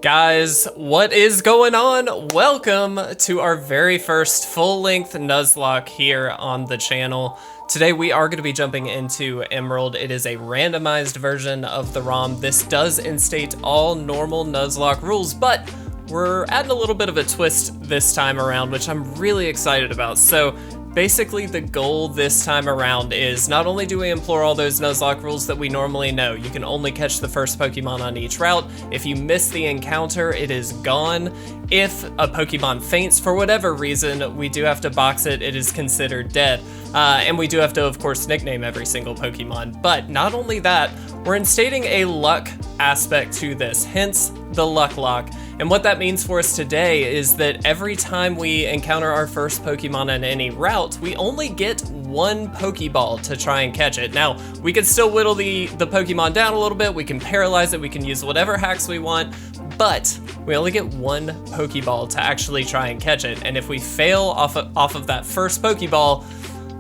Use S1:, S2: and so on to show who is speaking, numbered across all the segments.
S1: Guys, what is going on? Welcome to our very first full-length Nuzlocke here on the channel. Today we are going to be jumping into Emerald. It is a randomized version of the ROM. This does instate all normal Nuzlocke rules, but we're adding a little bit of a twist this time around, which I'm really excited about. So basically the goal this time around is not only do we implore all those Nuzlocke rules that we normally know, you can only catch the first Pokemon on each route. If you miss the encounter, it is gone. If a Pokemon faints for whatever reason, we do have to box it. It is considered dead. And we do have to, of course, nickname every single Pokemon. But not only that, we're instating a luck aspect to this, hence the Lucklocke. And what that means for us today is that every time we encounter our first Pokemon on any route, we only get one Pokeball to try and catch it. Now, we can still whittle the Pokemon down a little bit, we can paralyze it, we can use whatever hacks we want, but we only get one Pokeball to actually try and catch it. And if we fail off of that first Pokeball,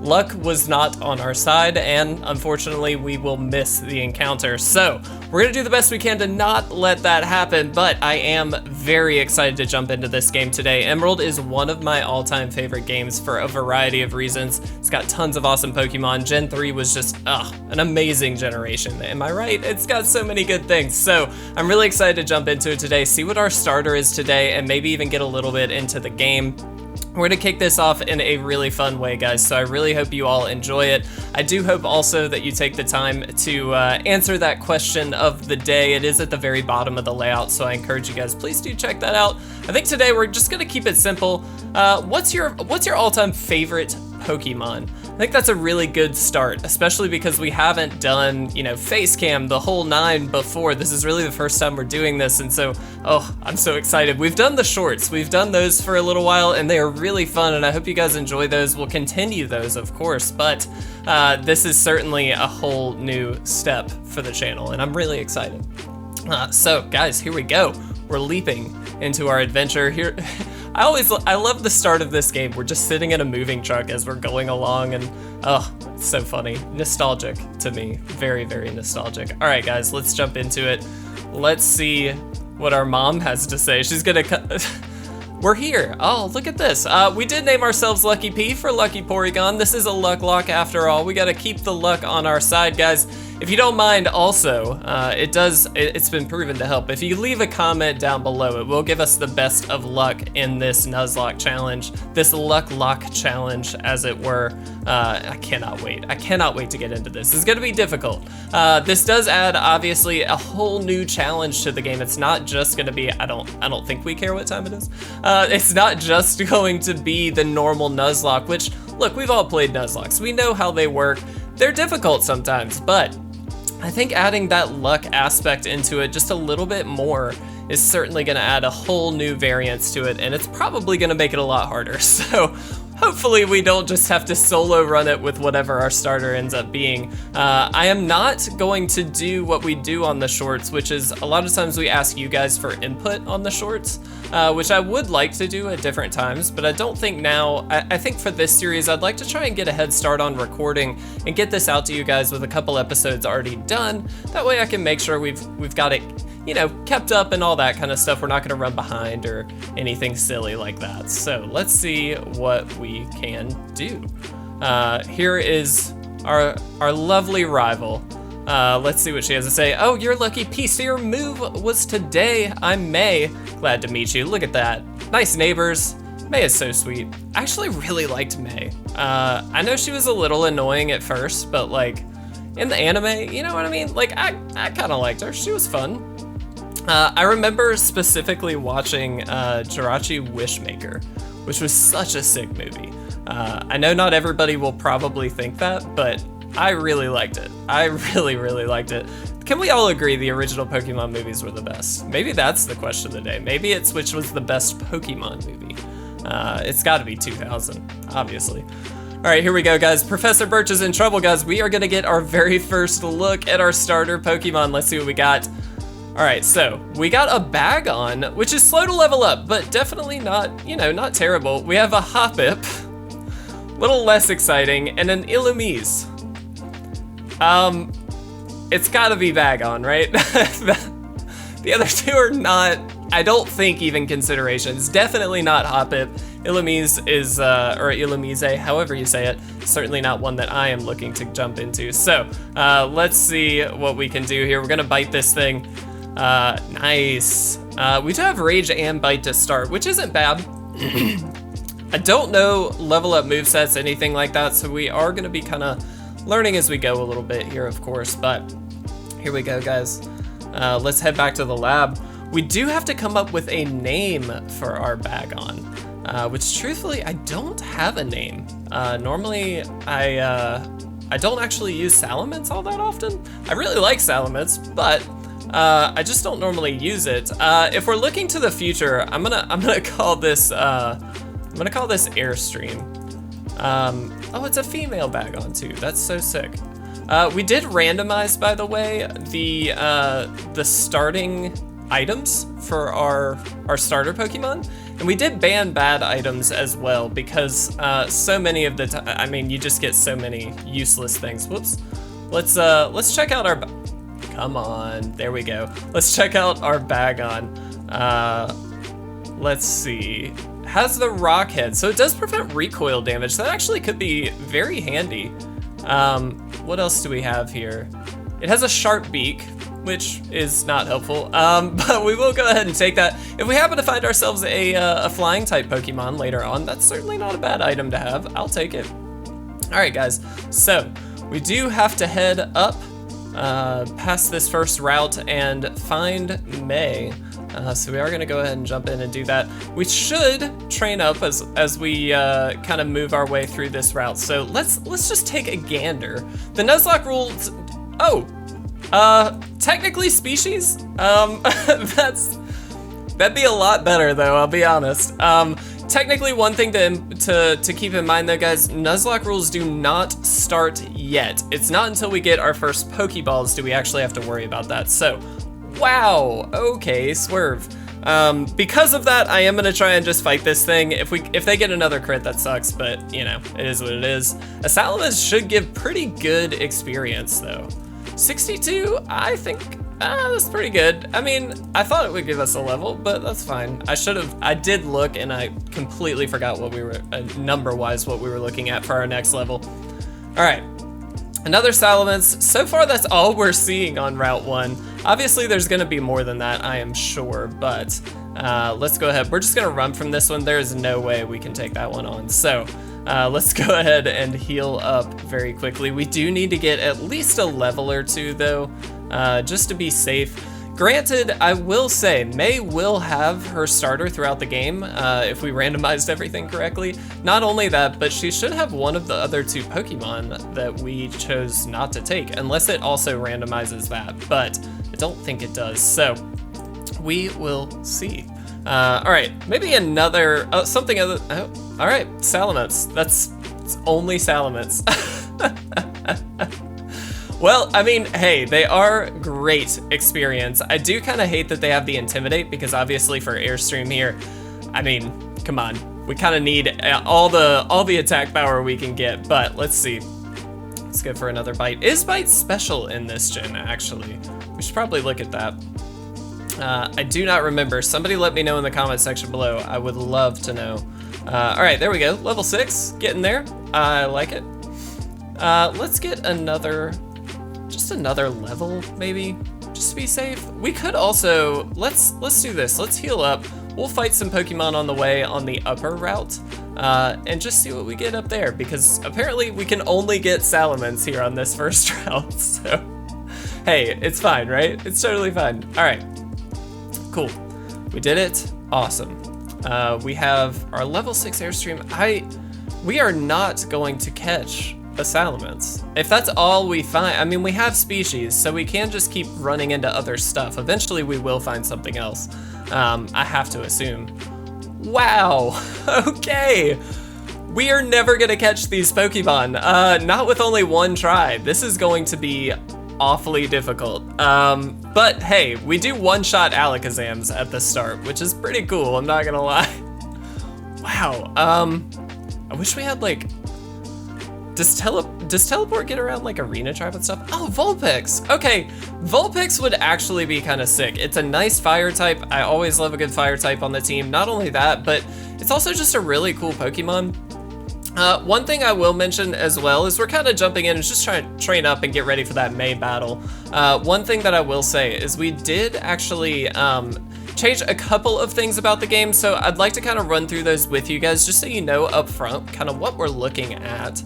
S1: luck was not on our side, and unfortunately we will miss the encounter. So we're gonna do the best we can to not let that happen, but I am very excited to jump into this game today. Emerald is one of my all-time favorite games for a variety of reasons. It's got tons of awesome Pokemon. Gen 3 was just an amazing generation. Am I right? It's got so many good things. So I'm really excited to jump into it today, see what our starter is today, and maybe even get a little bit into the game. We're gonna kick this off in a really fun way, guys, so I really hope you all enjoy it. I do hope also that you take the time to answer that question of the day. It is at the very bottom of the layout, so I encourage you guys, please do check that out. I think today we're just gonna keep it simple. What's your all-time favorite Pokemon? I think that's a really good start, especially because we haven't done, face cam the whole 9 before. This is really the first time we're doing this, and so, I'm so excited. We've done the shorts, we've done those for a little while, and they are really fun, and I hope you guys enjoy those. We'll continue those, of course, but this is certainly a whole new step for the channel, and I'm really excited. So, guys, here we go. We're leaping into our adventure here. I love the start of this game. We're just sitting in a moving truck as we're going along, and it's so funny. Nostalgic to me. Very, very nostalgic. All right, guys, let's jump into it. Let's see what our mom has to say. She's gonna We're here. Oh, look at this. We did name ourselves Lucky P for Lucky Porygon. This is a Lucklocke after all. We gotta keep the luck on our side, guys. If you don't mind, also, it's been proven to help. If you leave a comment down below, it will give us the best of luck in this Nuzlocke challenge, this Lucklocke challenge, as it were. I cannot wait. I cannot wait to get into this. It's gonna be difficult. This does add, obviously, a whole new challenge to the game. It's not just gonna be, I don't think we care what time it is. It's not just going to be the normal Nuzlocke, which, look, we've all played Nuzlockes. We know how they work. They're difficult sometimes, but I think adding that luck aspect into it just a little bit more is certainly gonna add a whole new variance to it, and it's probably gonna make it a lot harder. So hopefully we don't just have to solo run it with whatever our starter ends up being. I am not going to do what we do on the shorts, which is a lot of times we ask you guys for input on the shorts, which I would like to do at different times, but I don't think now. I think for this series, I'd like to try and get a head start on recording and get this out to you guys with a couple episodes already done. That way I can make sure we've got it, kept up and all that kind of stuff. We're not gonna run behind or anything silly like that. So let's see what we can do. Here is our lovely rival. Let's see what she has to say. Oh, you're Lucky P. So your move was today. I'm May. Glad to meet you. Look at that. Nice neighbors. May is so sweet. I actually really liked May. I know she was a little annoying at first, but like in the anime, you know what I mean? Like I kind of liked her. She was fun. I remember specifically watching Jirachi Wishmaker, which was such a sick movie. I know not everybody will probably think that, but I really liked it. I really, really liked it. Can we all agree the original Pokemon movies were the best? Maybe that's the question of the day. Maybe it's which was the best Pokemon movie. It's gotta be 2000, obviously. All right, here we go, guys. Professor Birch is in trouble, guys. We are gonna get our very first look at our starter Pokemon. Let's see what we got. All right, so we got a Bagon, which is slow to level up, but definitely not, not terrible. We have a Hoppip, little less exciting, and an Illumise. It's gotta be Bagon, right? The other two are not I don't think even consideration. It's definitely not Hoppip. Illumise is, or Illumise, however you say it, certainly not one that I am looking to jump into. So, let's see what we can do here. We're gonna bite this thing. Nice. We do have Rage and Bite to start, which isn't bad. I don't know level up movesets, anything like that, so we are gonna be kind of learning as we go a little bit here, of course, but here we go, guys. Let's head back to the lab. We do have to come up with a name for our Bagon, which truthfully, I don't have a name. Normally, I don't actually use Salamence all that often. I really like Salamence, but I just don't normally use it. If we're looking to the future, I'm gonna call this Airstream. Oh, it's a female Bagon too. That's so sick. We did randomize, by the way, the starting items for our starter Pokemon, and we did ban bad items as well because so many of the I mean, you just get so many useless things. Whoops. Let's check out our. Come on, there we go. Let's check out our Bagon. Let's see. Has the rock head, so it does prevent recoil damage. That actually could be very handy. What else do we have here? It has a sharp beak, which is not helpful, but we will go ahead and take that. If we happen to find ourselves a flying type Pokemon later on, that's certainly not a bad item to have. I'll take it. All right, guys, so we do have to head up past this first route and find May. So we are gonna go ahead and jump in and do that. We should train up as we kind of move our way through this route. So let's just take a gander. The Nuzlocke rules, technically species. That'd be a lot better though, I'll be honest. Technically, one thing to keep in mind though, guys, Nuzlocke rules do not start yet. It's not until we get our first Pokeballs do we actually have to worry about that. So, wow, okay, swerve. Because of that, I am gonna try and just fight this thing. If they get another crit, that sucks, but you know, it is what it is. A Salamence should give pretty good experience though. 62, I think, that's pretty good. I mean, I thought it would give us a level, but that's fine. I did look and I completely forgot what we were, number-wise, what we were looking at for our next level. All right, another Salamence. So far, that's all we're seeing on Route 1. Obviously, there's gonna be more than that, I am sure, but let's go ahead. We're just gonna run from this one. There is no way we can take that one on. So let's go ahead and heal up very quickly. We do need to get at least a level or two though, just to be safe. Granted, I will say, May will have her starter throughout the game if we randomized everything correctly. Not only that, but she should have one of the other two Pokemon that we chose not to take, unless it also randomizes that, but I don't think it does, so we will see. All right, maybe another, something other, all right, Salamence. It's only Salamence. Well, I mean, hey, they are great experience. I do kind of hate that they have the Intimidate because obviously for Airstream here, I mean, come on. We kind of need all the attack power we can get, but let's see. Let's go for another Bite. Is Bite special in this gen, actually? We should probably look at that. I do not remember. Somebody let me know in the comment section below. I would love to know. All right, there we go. Level 6, getting there. I like it. Let's get just another level, maybe, just to be safe. We could also, let's do this. Let's heal up. We'll fight some Pokemon on the way on the upper route, and just see what we get up there, because apparently we can only get Salamence here on this first route, so hey, it's fine, right? It's totally fine. All right, cool. We did it, awesome. We have our level 6 Airstream. We are not going to catch a Salamence. If that's all we find, I mean, we have species, so we can just keep running into other stuff. Eventually we will find something else, I have to assume. Wow, okay. We are never gonna catch these Pokemon, not with only one try. This is going to be awfully difficult. But hey, we do one-shot Alakazams at the start, which is pretty cool, I'm not gonna lie. Wow, I wish we had like, Does teleport get around like arena tribe and stuff? Oh, Vulpix. Okay, Vulpix would actually be kind of sick. It's a nice fire type. I always love a good fire type on the team. Not only that, but it's also just a really cool Pokemon. One thing I will mention as well is we're kind of jumping in and just trying to train up and get ready for that May battle. One thing that I will say is we did actually change a couple of things about the game, so I'd like to kind of run through those with you guys just so you know up front kind of what we're looking at,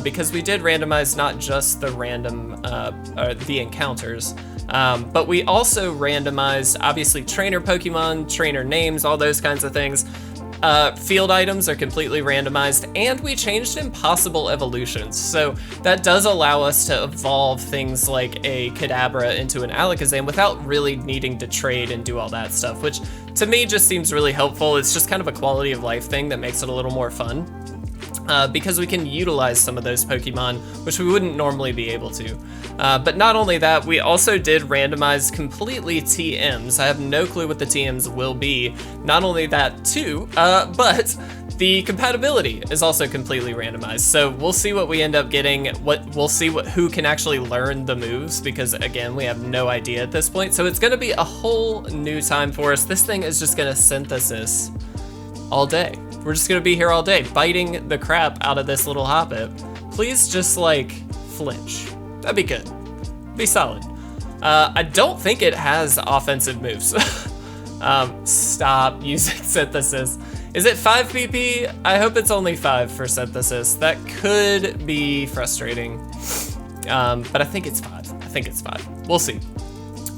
S1: because we did randomize not just the random the encounters, but we also randomized obviously trainer Pokemon, trainer names, all those kinds of things. Field items are completely randomized, and we changed impossible evolutions. So that does allow us to evolve things like a Kadabra into an Alakazam without really needing to trade and do all that stuff, which to me just seems really helpful. It's just kind of a quality of life thing that makes it a little more fun. Because we can utilize some of those Pokemon, which we wouldn't normally be able to. But not only that, we also did randomize completely TMs. I have no clue what the TMs will be. Not only that too, but the compatibility is also completely randomized. So we'll see what we end up getting. We'll see who can actually learn the moves, because again, we have no idea at this point. So it's gonna be a whole new time for us. This thing is just gonna synthesis all day. We're just gonna be here all day, biting the crap out of this little Hoppip. Please just like flinch. That'd be good. Be solid. I don't think it has offensive moves. Stop using synthesis. Is it 5 PP? I hope it's only 5 for synthesis. That could be frustrating. But I think it's 5. I think it's 5. We'll see.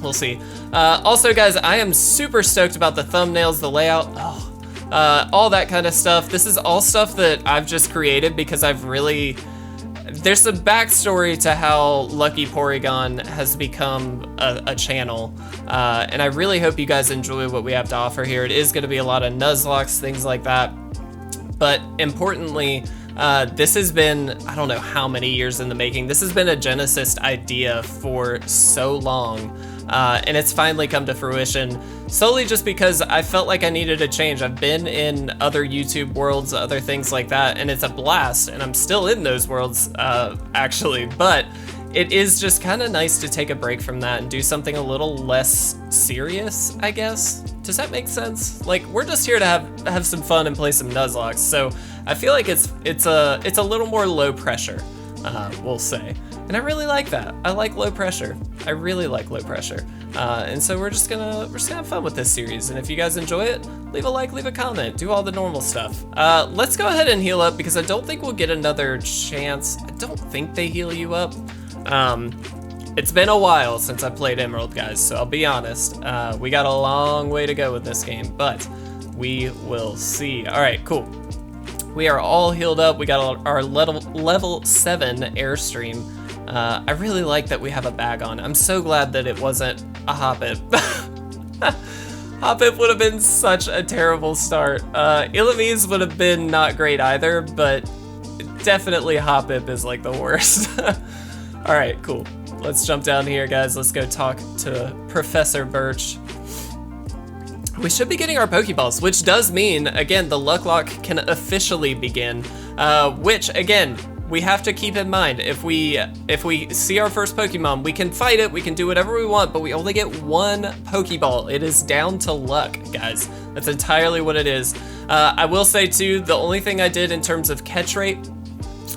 S1: We'll see. Also guys, I am super stoked about the thumbnails, the layout. Oh. All that kind of stuff. This is all stuff that I've just created because there's some backstory to how Lucky Porygon has become a channel, and I really hope you guys enjoy what we have to offer here. It is going to be a lot of nuzlocks, things like that, but importantly, this has been, I don't know how many years in the making. This has been a Genesis idea for so long, and it's finally come to fruition, solely just because I felt like I needed a change. I've been in other YouTube worlds, other things like that, and it's a blast, and I'm still in those worlds, actually, but it is just kind of nice to take a break from that and do something a little less serious, I guess. Does that make sense? Like, we're just here to have some fun and play some Nuzlocke, so I feel like it's a little more low pressure, we'll say. And I really like that. I like low pressure. I really like low pressure. And so we're just gonna have fun with this series. And if you guys enjoy it, leave a like, leave a comment, do all the normal stuff. Let's go ahead and heal up because I don't think we'll get another chance. I don't think they heal you up. It's been a while since I played Emerald, guys, so I'll be honest. We got a long way to go with this game, but we will see. All right, cool. We are all healed up. We got our level 7 Airstream. I really like that we have a bag on. I'm so glad that it wasn't a Hoppip. Hoppip would have been such a terrible start. Illumise would have been not great either, but definitely Hoppip is like the worst. All right, cool. Let's jump down here, guys. Let's go talk to Professor Birch. We should be getting our Pokeballs, which does mean, again, the Lucklocke can officially begin, which, again, we have to keep in mind. If we see our first Pokemon, we can fight it, we can do whatever we want, but we only get one Pokeball. It is down to luck, guys. That's entirely what it is. I will say, too, the only thing I did in terms of catch rate,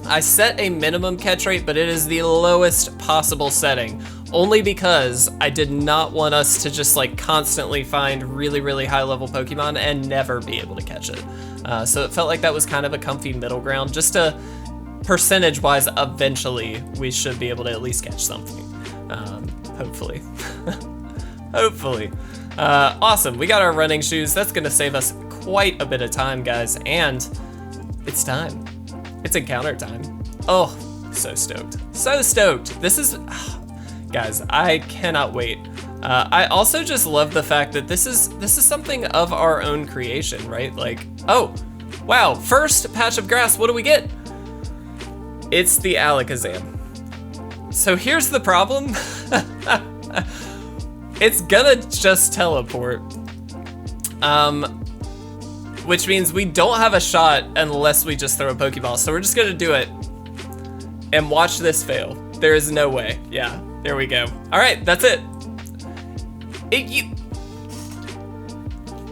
S1: I set a minimum catch rate, but it is the lowest possible setting, only because I did not want us to just like constantly find really, really high level Pokemon and never be able to catch it. So it felt like that was kind of a comfy middle ground, just to percentage wise, eventually we should be able to at least catch something. Hopefully. Hopefully. Awesome, we got our running shoes. That's gonna save us quite a bit of time, guys, and it's time. It's encounter time. Oh, so stoked. So stoked. This is, guys, I cannot wait. I also just love the fact that this is something of our own creation, right? Like, oh, wow, first patch of grass, what do we get? It's the Alakazam. So here's the problem. It's gonna just teleport. Which means we don't have a shot unless we just throw a Pokeball. So we're just gonna do it. and watch this fail. There is no way. Yeah, there we go. All right, that's it.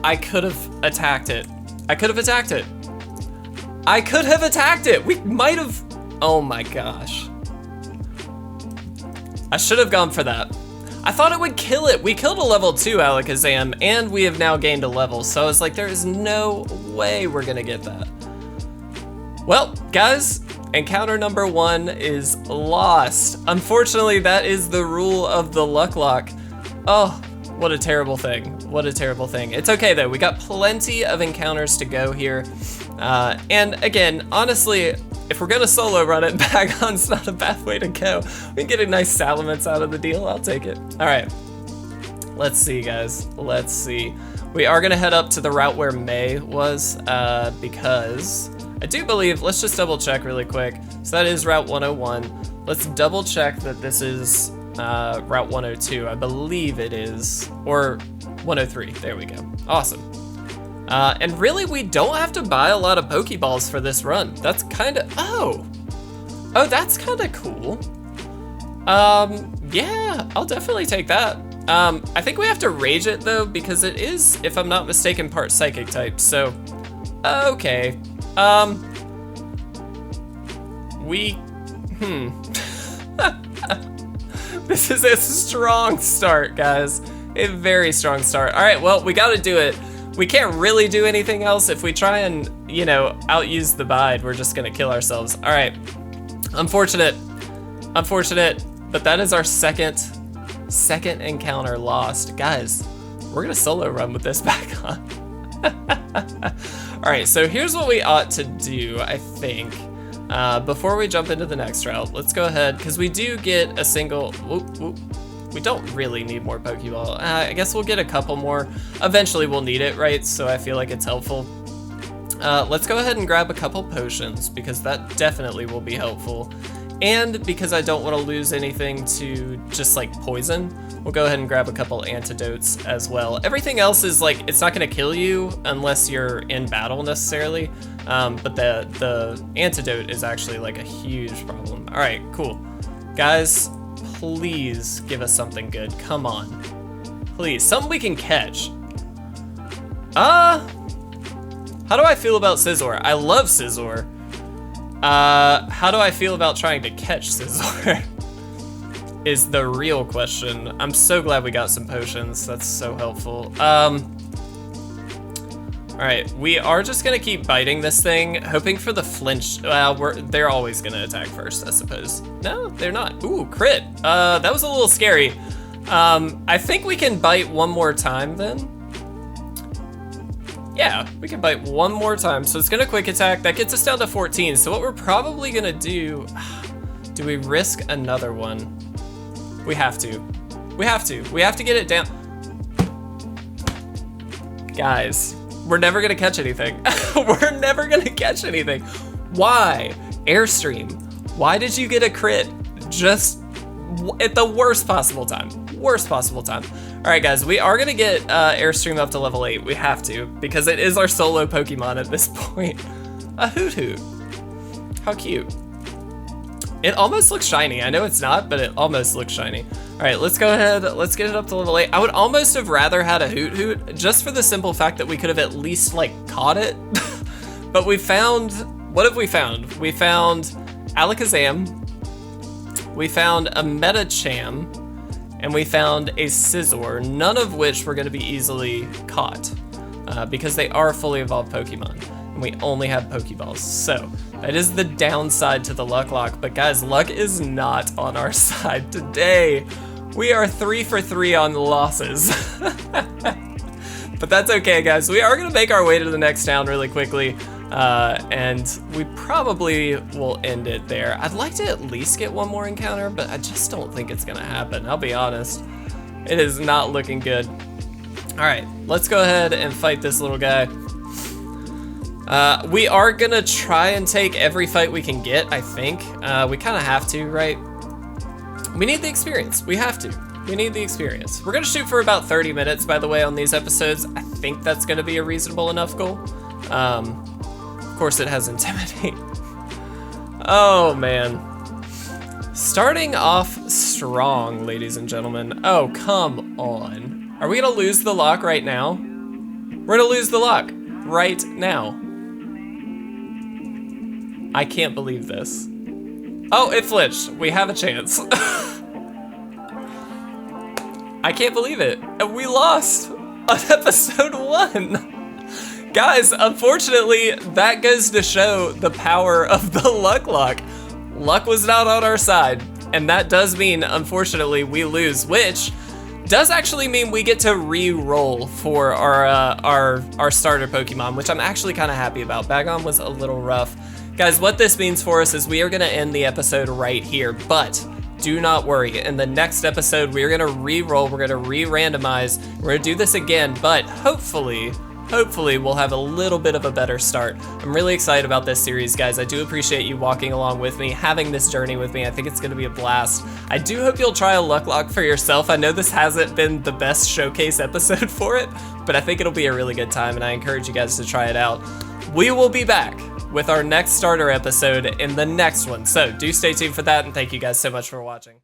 S1: I could have attacked it. I could have attacked it. I could have attacked it. We might have. Oh my gosh. I should have gone for that. I thought it would kill it. We killed a level 2 Alakazam, and we have now gained a level. So I was like, there is no way we're gonna get that. Well, guys, encounter number 1 is lost. Unfortunately, that is the rule of the Lucklocke. Oh, what a terrible thing. What a terrible thing. It's okay though, we got plenty of encounters to go here. And again, honestly, if we're gonna solo run it, Bagon's not a bad way to go. We can get a nice Salamence out of the deal, I'll take it. All right, let's see guys, let's see. We are gonna head up to the route where May was, because I do believe, let's just double check really quick. So that is Route 101. Let's double check that this is Route 102, I believe it is, or 103, there we go, awesome. And really, we don't have to buy a lot of Pokeballs for this run. That's kind of, oh, that's kind of cool. Yeah, I'll definitely take that. I think we have to rage it though, because it is, if I'm not mistaken, part psychic type, so, okay. This is a strong start, guys. A very strong start. All right, well, we gotta do it. We can't really do anything else. If we try and, you know, outuse the bide, we're just gonna kill ourselves. All right, unfortunate, but that is our second encounter lost. Guys, we're gonna solo run with this back on. All right, so here's what we ought to do, I think. Before we jump into the next route, let's go ahead, because we do get a single, we don't really need more Pokeball. I guess we'll get a couple more. Eventually we'll need it, right? So I feel like it's helpful. Let's go ahead and grab a couple potions, because that definitely will be helpful. And because I don't want to lose anything to just like poison, we'll go ahead and grab a couple antidotes as well. Everything else is like, it's not gonna kill you unless you're in battle necessarily. But the antidote is actually like a huge problem. All right, cool. Guys, please give us something good. Come on, please, something we can catch. How do I feel about Scizor? I love Scizor. How do I feel about trying to catch Scizor? Is the real question. I'm so glad we got some potions. That's so helpful. All right, we are just gonna keep biting this thing, hoping for the flinch. Well, they're always gonna attack first, I suppose. No, they're not. Ooh, crit. That was a little scary. I think we can bite one more time then. Yeah, we can bite one more time. So it's gonna quick attack. That gets us down to 14. So what we're probably gonna do we risk another one? We have to. We have to get it down. Guys, we're never gonna catch anything. We're never gonna catch anything. Why? Airstream, why did you get a crit just at the worst possible time? Worst possible time. All right, guys, we are gonna get Airstream up to level 8. We have to, because it is our solo Pokemon at this point. A Hoot Hoot. How cute. It almost looks shiny. I know it's not, but it almost looks shiny. All right, let's go ahead. Let's get it up to level 8. I would almost have rather had a Hoot Hoot, just for the simple fact that we could have at least like caught it. But we found, what have we found? We found Alakazam, we found a Metacham, and we found a Scizor, none of which were gonna be easily caught because they are fully evolved Pokemon, and we only have Pokeballs. So that is the downside to the Lucklocke, but guys, luck is not on our side today. We are 3 for 3 on losses. But that's okay, guys. We are gonna make our way to the next town really quickly, and we probably will end it there. I'd like to at least get one more encounter, but I just don't think it's gonna happen. I'll be honest. It is not looking good. All right, let's go ahead and fight this little guy. We are gonna try and take every fight we can get, I think. We kind of have to, right? We need the experience. We have to. We need the experience. We're gonna shoot for about 30 minutes, by the way, on these episodes. I think that's gonna be a reasonable enough goal. Of course, it has Intimidate. Oh, man. Starting off strong, ladies and gentlemen. Oh, come on. Are we gonna lose the lock right now? We're gonna lose the lock right now. I can't believe this. Oh, it flinched. We have a chance. I can't believe it. We lost on episode 1. Guys, unfortunately, that goes to show the power of the Lucklocke. Luck was not on our side, and that does mean, unfortunately, we lose, which does actually mean we get to re-roll for our starter Pokemon, which I'm actually kind of happy about. Bagon was a little rough. Guys, what this means for us is we are gonna end the episode right here, but do not worry. In the next episode, we're gonna re-roll, we're gonna re-randomize, we're gonna do this again, but hopefully we'll have a little bit of a better start. I'm really excited about this series, guys. I do appreciate you walking along with me, having this journey with me. I think it's gonna be a blast. I do hope you'll try a Lucklocke for yourself. I know this hasn't been the best showcase episode for it, but I think it'll be a really good time, and I encourage you guys to try it out. We will be back with our next starter episode in the next one, so do stay tuned for that, and thank you guys so much for watching.